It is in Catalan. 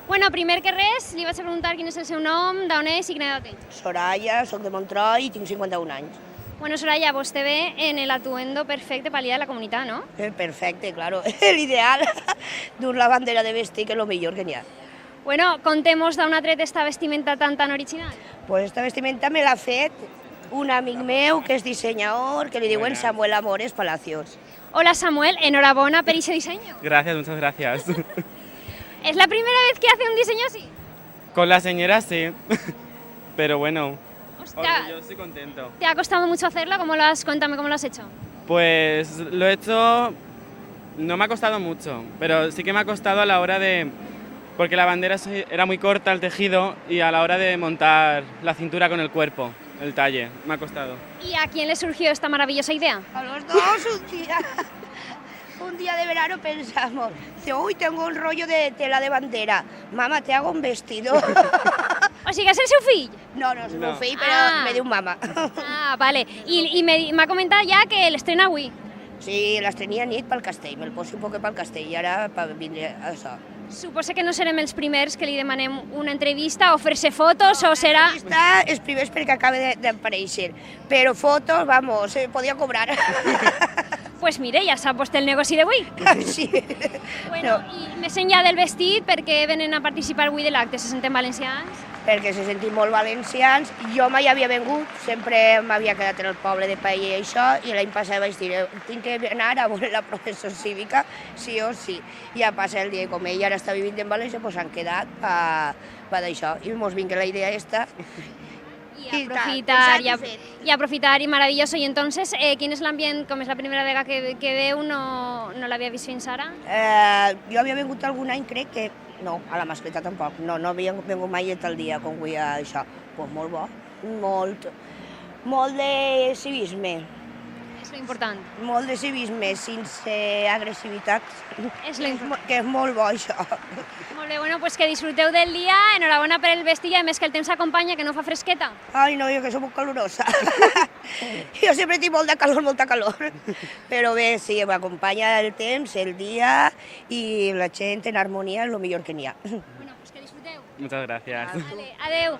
Bueno, primer que res, li vaig a preguntar quin és el seu nom, d'on és i quina edat té. Soraya, soc de Montroi i tinc 51 anys. Bueno, Soraya, vostè ve en el atuendo perfecte per al Dia de la Comunitat, ¿no? Perfecte, claro. El ideal dur la bandera de vestir, que és lo millor que n'hi ha. Bueno, contemos d'on ha tret esta vestimenta tan original. Pues esta vestimenta me l'ha fet un amic meu que és dissenyador, que li diuen Samuel Amores Palacios. Hola Samuel, enhorabona per ese diseño. Gracias, muchas gracias. ¿Es la primera vez que hace un diseño así? Con la señora sí, pero bueno, Hostia, orgulloso y contento. ¿te ha costado mucho hacerlo? Cuéntame cómo lo has hecho. Pues lo he hecho, no me ha costado mucho, pero sí que me ha costado a la hora de... Porque la bandera era muy corta, el tejido, y a la hora de montar la cintura con el cuerpo, el talle, me ha costado. ¿Y a quién le surgió esta maravillosa idea? A los dos un día de verano pensamos, uy, tengo un rollo de tela de bandera, mamá, te hago un vestido. O sigui, és el seu fill? No, no és el meu No. fill, però Ah. me diu mama. Ah, vale. I m'ha comentat ja que l'estrena avui. Sí, l'estrenia nit pel castell, me'l poso un poc pel castell i ara per vindre a això. Suposo que no serem els primers que li demanem una entrevista o fer-se fotos o serà... Està els primers perquè acaba d'aparèixer, però fotos, vamos, podia cobrar. Pues mire, ja sap vostè el negoci d'avui. Sí. Bueno, No, i més enllà del vestit, per què venen a participar avui de l'acte? Se senten valencians? perquè se sentim molt valencians. Jo mai havia vengut, sempre m'havia quedat en el poble de Paller i això, i l'any passat vaig dir, tinc que anar a veure la professora cívica, sí o sí. I ja passa el dia, i com ella ara està vivint en València, doncs han quedat per d'això. I mos vinga la idea esta. I aprofitar, i maravilloso. I entonces, quin és l'ambient, com és la primera vegada que veu, no l'havia vist fins ara? Jo havia vingut algun any, crec que... No, a la mascleta tampoc. No havia vingut mai tal dia com avui a això. Pues molt bo, molt de civisme. És lo important. Molt de civisme, sense agressivitat, És lo important. que és molt bo això. Molt bé, bueno, pues que disfruteu del dia, enhorabona per el vestit, i a més que el temps acompanya, que no fa fresqueta. Ai, no, jo que soc molt calorosa. Jo sempre tinc molta calor. Però bé, sí, m'acompanya el temps, el dia i la gent en harmonia és el millor que n'hi ha. Bueno, pues que disfruteu. Muchas gracias. Vale, adeu.